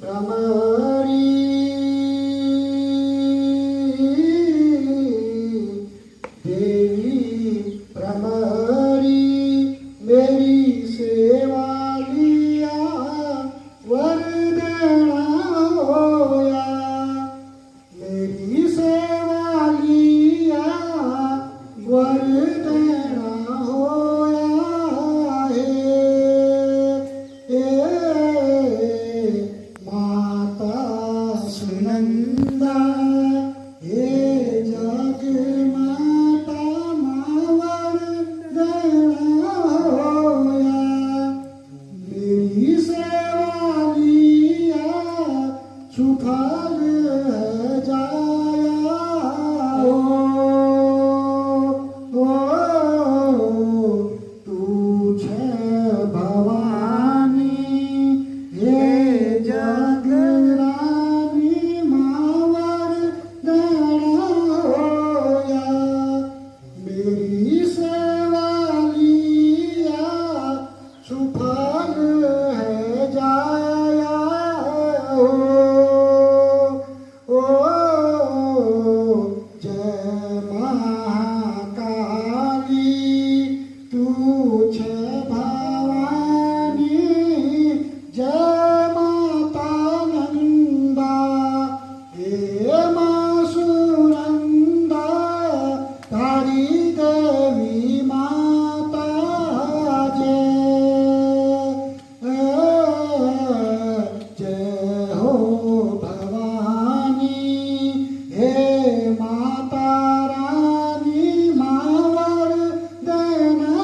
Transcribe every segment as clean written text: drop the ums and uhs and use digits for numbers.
भ्रमरी देवी भ्रमरी मेरी सेवा लिया वरदाना होया मेरी सेवा लिया वरदाना होया हे माता सुनंदा हे जग माता मावर देना होया मेरी सेवा लिया सुफल जाया ओ तू छे भवानी हे जगरानी मावर देना होया मेरी सेवा लिया सुफल है जाया ओ जय महाकाली तू छे भवानी जय माता नंदा हे मां सुनंदा तारी देवी माता जय हो भवानी हे माता रानी मावर देना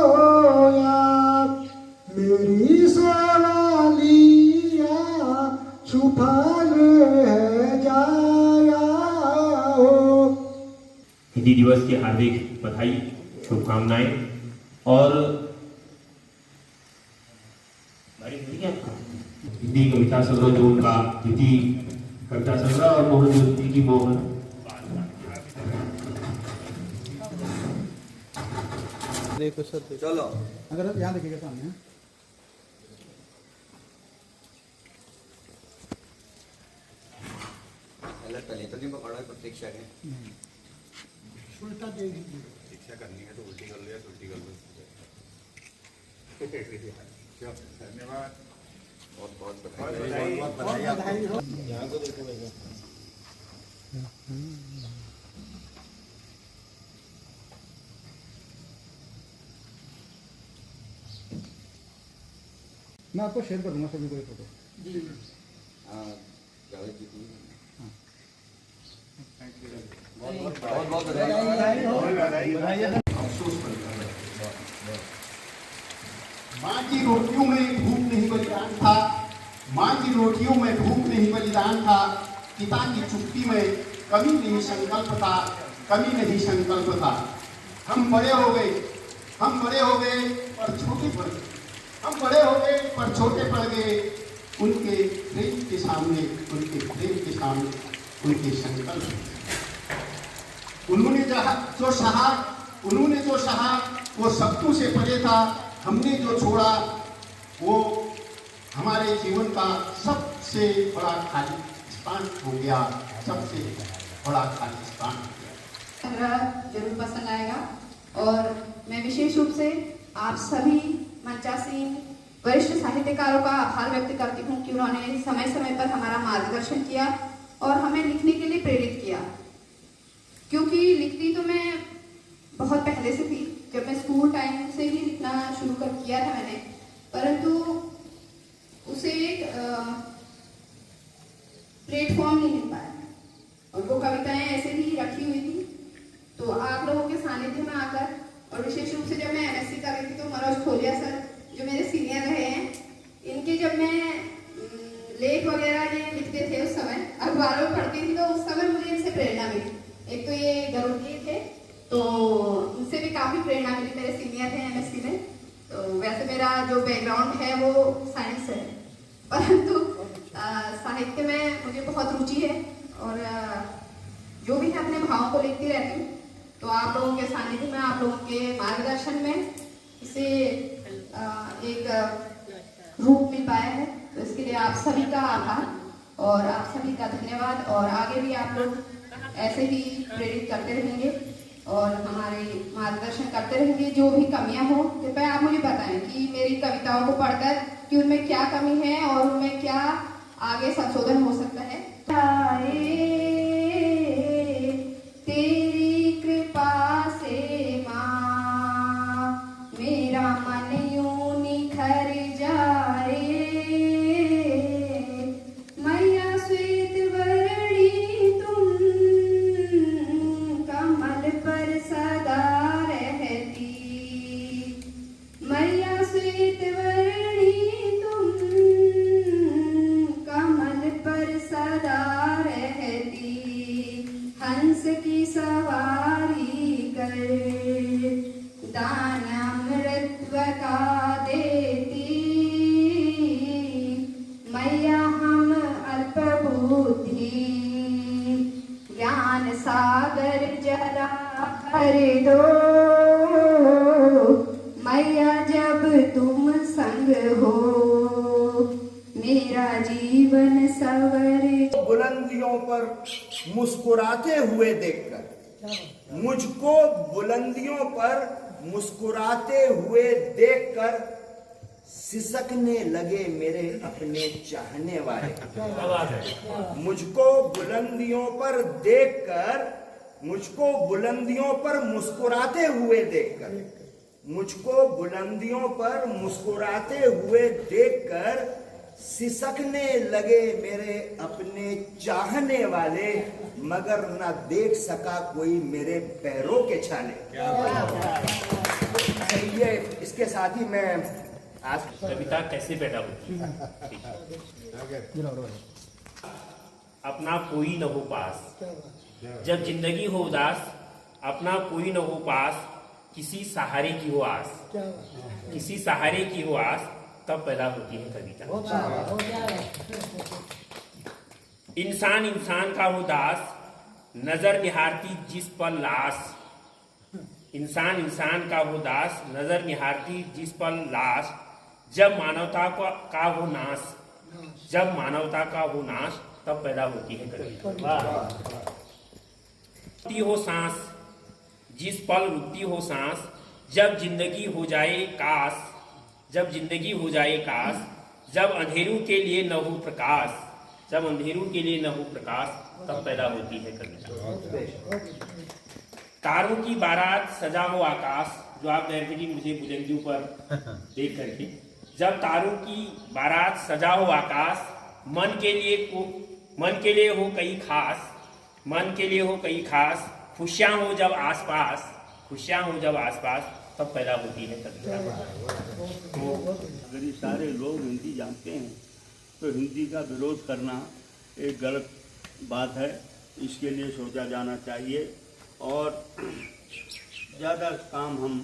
होया मेरी सेवा लिया सुफल है जाया हिंदी दिवस की हार्दिक बधाई शुभकामनाएं और हिंदी कविता संग्रह जो उनका हिंदी कविता संग्रह और मोहन ज्योति की मोहन देखो सर चलो अगर यहाँ देखिएगा सामने पहले तो नहीं पकड़ा प्रतीक्षा के उल्टा दे दीजिए प्रतीक्षा करनी है तो उल्टी कर लो या उल्टी कर लो धन्यवाद बहुत बहुत बधाई हो यहाँ को देखो भैया मैं आपको शेयर कर दूंगा सभी को फोटो जावेद जी की बहुत बहुत बधाई अफसोस माँ की रोटियों में भूख नहीं बलिदान था माँ की रोटियों में भूख नहीं बलिदान था पिता की चुप्पी में कमी नहीं संकल्प था कमी नहीं संकल्प था हम बड़े हो गए पर छोटे पड़ गए हम बड़े हो गए पर छोटे पड़ गए उनके प्रेम के सामने उनके संकल्प उन्होंने जो सहा वो सत्तू से परे था हमने जो छोड़ा वो हमारे जीवन का सबसे बड़ा खाली स्थान हो गया सबसे बड़ा खाली स्थान हो गया जरूर पसंद आएगा और मैं विशेष रूप से आप सभी मंचासीन वरिष्ठ साहित्यकारों का आभार व्यक्त करती हूँ कि उन्होंने समय समय पर हमारा मार्गदर्शन किया और हमें लिखने के लिए प्रेरित किया क्योंकि लिखती तो मैं बहुत पहले से थी जब मैं स्कूल टाइम से ही लिखना शुरू किया था मैंने परंतु उसे एक प्लेटफॉर्म नहीं मिल पाया और वो कविताएं ऐसे ही रखी हुई थी तो आप लोगों के सानिध्य में आकर और विशेष रूप से जब मैं एमएससी कर रही थी तो मनोज खोलिया सर जो मेरे सीनियर रहे हैं इनके जब मैं लेख वगैरह ये लिखते थे उस समय अखबारों में पढ़ती थी तो उस समय मुझे इनसे प्रेरणा मिली एक तो ये गरुड़ थे तो उनसे भी काफ़ी प्रेरणा मिली मेरे सीनियर हैं एमएससी में तो वैसे मेरा जो बैकग्राउंड है वो साइंस है परंतु साहित्य में मुझे बहुत रुचि है और जो भी है अपने भावों को लिखती रहती हूँ तो आप लोगों के सानिध्य में आप लोगों के मार्गदर्शन में इसे एक रूप मिल पाया है तो इसके लिए आप सभी का आभार और आप सभी का धन्यवाद। और आगे भी आप लोग ऐसे ही प्रेरित करते रहेंगे और हमारे मार्गदर्शन करते रहेंगे। जो भी कमियां हो कृपया आप मुझे बताएं कि मेरी कविताओं को पढ़कर कि उनमें क्या कमी है और उनमें क्या आगे संशोधन हो सकता है। तेरी कृपा से माँ मेरा मन यूं निखर जाए, मैया श्वेत वर्णी तुम कमल पर सदा रहती, मैया श्वेत वर्णी तुम कमल पर सदा रहती, हंस की सवारी कर दान अमृतत्व का देती, मैया हम अल्प बुद्धि ज्ञान सागर जरा भर दो, मैया जब तुम संग हो मेरा जीवन सवर। बुलंदियों पर मुस्कुराते हुए देखकर, मुझको बुलंदियों पर मुस्कुराते हुए देखकर सिसकने लगे मेरे अपने चाहने वाले। मुझको बुलंदियों पर देखकर, मुझको बुलंदियों पर मुस्कुराते हुए देखकर, मुझको बुलंदियों पर मुस्कुराते हुए देखकर सिसकने लगे मेरे अपने चाहने वाले, मगर न देख सका कोई मेरे पैरों के छाले। ये इसके साथ ही मैं आज कविता कैसे पैदा होती है? अपना कोई न हो पास, जब जिंदगी हो उदास, अपना कोई न हो पास, किसी सहारे की हो आस, किसी सहारे की हो आस, तब पैदा होती है कविता। इंसान इंसान का हो दास, नजर निहारती जिस पर लाश, इंसान इंसान का हो दास, नजर निहारती जिस पर लाश, जब मानवता का हो नाश, जब मानवता का हो नाश, तब पैदा होती है कविता। हो सांस, जिस पल रुकती हो सांस, जब जिंदगी हो जाए काश, जब जिंदगी हो जाए काश, जब अंधेरों के लिए न हो प्रकाश, जब अंधेरों के लिए न हो प्रकाश, तब पैदा होती है कविता। तारों की बारात सजा हो आकाश, जो आप कह रहे थे कि मुझे बुलंदियों पर देख करके, जब तारों की बारात सजा हो आकाश, मन के लिए हो कई खास, मन के लिए हो कई खास, खुशियां हो जब आसपास, खुशियां हो जब आसपास, तब पैदा होती है कविता। तो अगर ये सारे लोग हिंदी जानते हैं तो हिंदी का विरोध करना एक गलत बात है। इसके लिए सोचा जाना चाहिए और ज़्यादा काम हम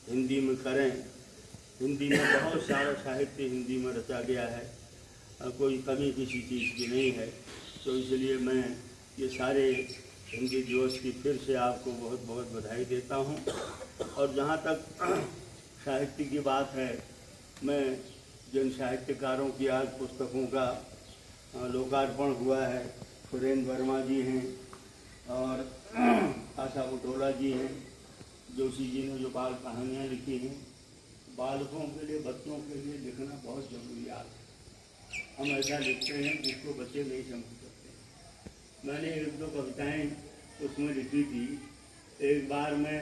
हिंदी में करें। हिंदी में बहुत सारा साहित्य हिंदी में रचा गया है, कोई कमी किसी चीज़ की नहीं है। तो इसलिए मैं ये सारे हिंदी दिवस की फिर से आपको बहुत बहुत बधाई देता हूँ। और जहाँ तक साहित्य की बात है, मैं जिन साहित्यकारों की आज पुस्तकों का लोकार्पण हुआ है, सुरेंद्र वर्मा जी हैं और आशा बुटोला जी हैं, जोशी जी ने जो बाल कहानियाँ लिखी हैं, बालकों के लिए, बच्चों के लिए लिखना बहुत ज़रूरियात है। हम ऐसा लिखते हैं जिसको बच्चे नहीं समझ सकते। मैंने एक दो कविताएँ उसमें लिखी थी। एक बार मैं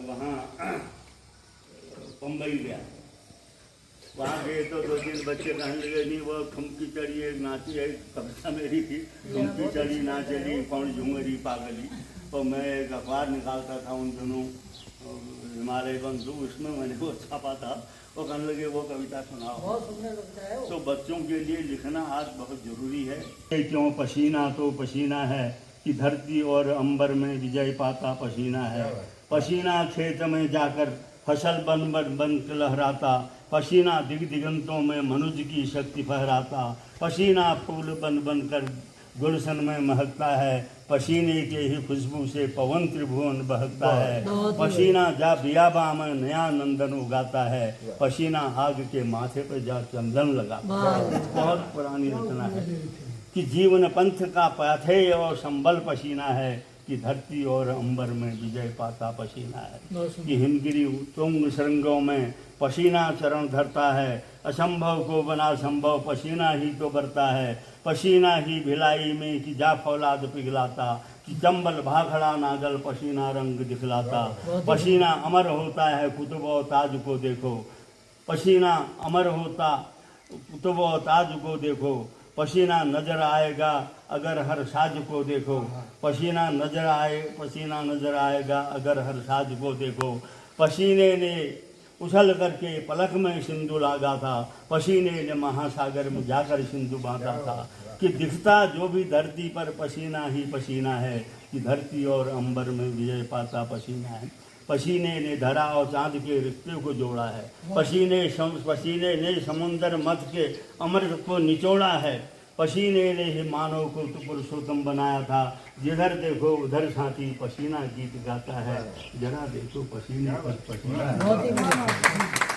वहाँ बम्बई गया, वहाँ गए तो दो तीन बच्चे कहने लगे, नहीं वो ठुमकी चढ़ी एक नाची है, कविता मेरी थी, ठुमकी चढ़ी ना चली कौन झुमरी पागली। तो मैं एक अखबार निकालता था उन दिनों, हिमालय बंधु, उसमें मैंने वो छापा था। वो कहने लगे वो कविता सुनाओ। तो बच्चों के लिए लिखना आज बहुत ज़रूरी है। क्यों पसीना तो पसीना है कि धरती और अंबर में विजय पाता पसीना है। पसीना खेत में जाकर फसल बन बन बन के लहराता, पसीना दिगंतों में मनुष्य की शक्ति फहराता, पसीना फूल बन बन कर गुलशन में महकता है, पसीने के ही खुशबू से पवन त्रिभुवन बहकता है, पसीना जा बियाबा में नया नंदन उगाता है, पसीना आग के माथे पर जा चंदन लगाता है। बहुत पुरानी रचना है कि जीवन पंथ का पाथेय और संबल पसीना है, कि धरती और अंबर में विजय पाता पसीना है, कि हिमगिरी तुंग श्रृंगों में पसीना चरण धरता है, असंभव को बना संभव पसीना ही तो बरता है, पसीना ही भिलाई में कि जा फौलाद पिघलाता, कि चंबल भाखड़ा नागल पसीना रंग दिखलाता, पसीना अमर होता है कुतुब और ताज को देखो, पसीना अमर होता कुतुब और ताज को देखो, पसीना नजर आएगा अगर हर साज को देखो, पसीना नजर आएगा अगर हर साज को देखो, पसीने ने उछल करके पलक में सिंधु लागा था, पसीने ने महासागर में जाकर सिंधु बांधा था, कि दिखता जो भी धरती पर पसीना ही पसीना है, कि धरती और अंबर में विजय पाता पसीना है, पसीने ने धरा और चांद के रिश्ते को जोड़ा है, पसीने ने समुंदर मथ के अमृत को निचोड़ा है, पसीने ने ही मानव को तो पुरुषोत्तम बनाया था, जिधर देखो उधर साथी पसीना गीत गाता है, जरा देखो पसीने पर पसीना,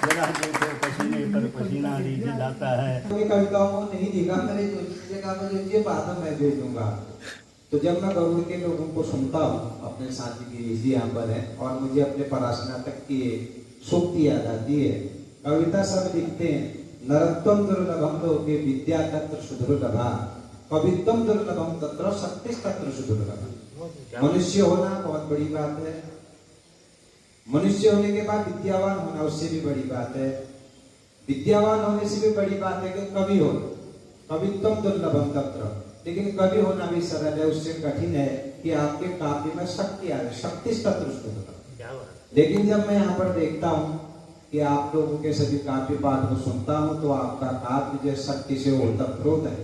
जरा देखो पसीने पर पसीना रीत जाता है। कविताओं को नहीं दिखा, मैंने जो जगह मुझे ये बात मैं भेजूंगा। तो जब मैं गरुड़ के लोगों को सुनता हूँ, अपने साथी की जी यहाँ पर है, और मुझे अपने परास्नातक की सूक्ति याद आती है। कविता सब लिखते हैं, नरत्वम दुर्लभम लोके विद्या तत्र सुदुर्लभा, कवित्वम दुर्लभम तत्र शक्ति तत्र सुदुर्लभा। मनुष्य होना बहुत बड़ी बात है, मनुष्य होने के बाद विद्यावान होना उससे भी बड़ी बात है, विद्यावान होने से भी बड़ी बात है कि कवि हो, कवित्वम दुर्लभम तत्र, लेकिन कवि होना भी सरल है, उससे कठिन है कि आपके काव्य में शक्ति आ जाए, शक्ति तत्र सुदुर्लभा। लेकिन जब मैं यहाँ पर देखता हूँ कि आप लोगों के सभी काव्य पाठ को सुनता हूँ, तो आपका काव्य जो शक्ति से ओतप्रोत है,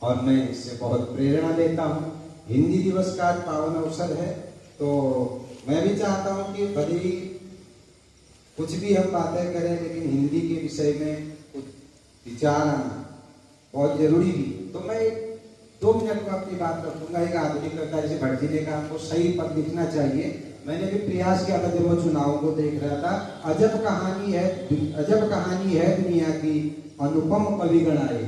और मैं इससे बहुत प्रेरणा लेता हूँ। हिंदी दिवस का आज पावन अवसर है, तो मैं भी चाहता हूँ कि भले ही कुछ भी हम बातें करें, लेकिन हिंदी के विषय में कुछ विचार आना बहुत जरूरी भी। तो मैं 2 मिनट में अपनी बात रखूंगा। एक आधुनिकता जैसे भटजीने का हमको सही पद लिखना चाहिए। मैंने भी प्रयास किया था, जब मैं चुनाव को देख रहा था। अजब कहानी है दुनिया की, अनुपम कविगण आए।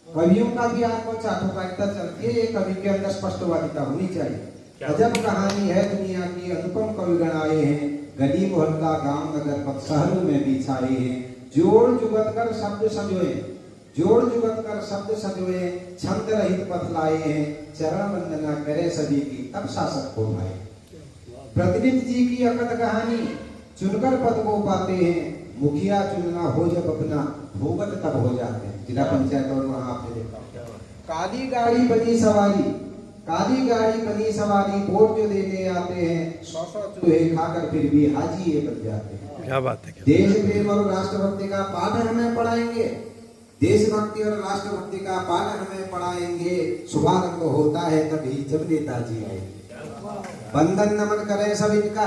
कवियों का भी आपको चाटुकारिता चलती है, ये कवि के अंदर स्पष्टवादिता होनी चाहिए। अजब कहानी है दुनिया की, अनुपम कविगण आए हैं, गली मोहल्ला गांव नगर पथ शहरों में भी छाए हैं। जोड़ जुगत कर शब्द सजोए, छंद रहित पथ लाए हैं, चरण वंदना करे सभी की, तब शासक को भाए। प्रतिनिधि जी की अकथ कहानी, चुनकर पद को पाते हैं, मुखिया चुनना हो जब अपना, भूगत तब हो जाते हैं। जिला पंचायत और वहां आपने देखा, काली गाड़ी बनी सवारी, वोट जो देने आते हैं, 100 चूहे खाकर फिर भी हाजी ये बन जाते हैं। क्या बात है। देश प्रेम और राष्ट्रभक्ति का पाठ हमें पढ़ाएंगे, देशभक्ति और राष्ट्रभक्ति का पाठ हमें पढ़ाएंगे। शुभारंभ होता है तभी जब नेताजी आएंगे। वंदन नमन करें सब इनका,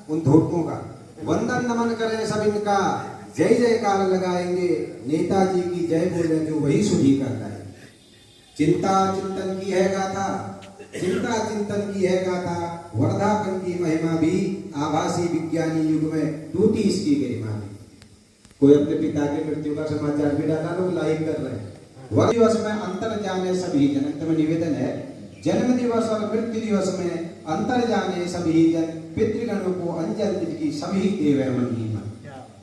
उन धूर्तों का वंदन नमन करें सब इनका, जय जयकार लगाएंगे, नेताजी की जय बोले जो वही सुधी कर रहे हैं। चिंता चिंतन की है गाथा, वर्धापन की महिमा भी, आभासी विज्ञानी युग में टूटी इसकी गरिमा भी। कोई अपने पिता के मृत्यु का समाचार भी डाला, लोग लाइक कर रहे हैं। वह दिवस में अंतर जाने सभी जन, में निवेदन है, जन्म दिवस और मृत्यु दिवस में अंतर जाने सभी जन, पितृगणों को अंजलि की सभी देवे महिमा।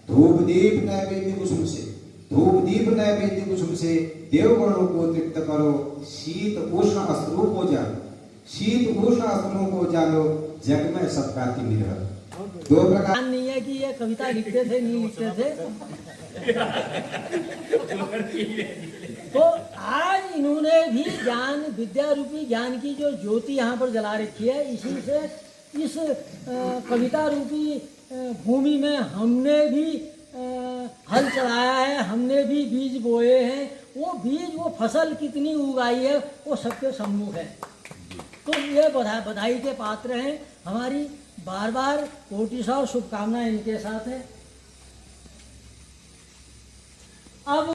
धूप दीप नैवेद्य कुसुम से, देवगणों को तृप्त करो, शीत उष्ण अस्त्रों को जानो, जग में सबका तिमिर। 2 प्रकार नहीं है कि ये कविता लिखते थे, नहीं लिखते थे। तो आज इन्होंने भी ज्ञान, विद्या रूपी ज्ञान की जो ज्योति यहाँ पर जला रखी है, इसी से इस कविता रूपी भूमि में हमने भी हल चलाया है, हमने भी बीज बोए हैं। वो बीज, वो फसल कितनी उगाई है, वो सबके सम्मुख है। तो ये बधाई के पात्र हैं। हमारी बार बार कोटि सौ शुभकामनाएं इनके साथ है। अब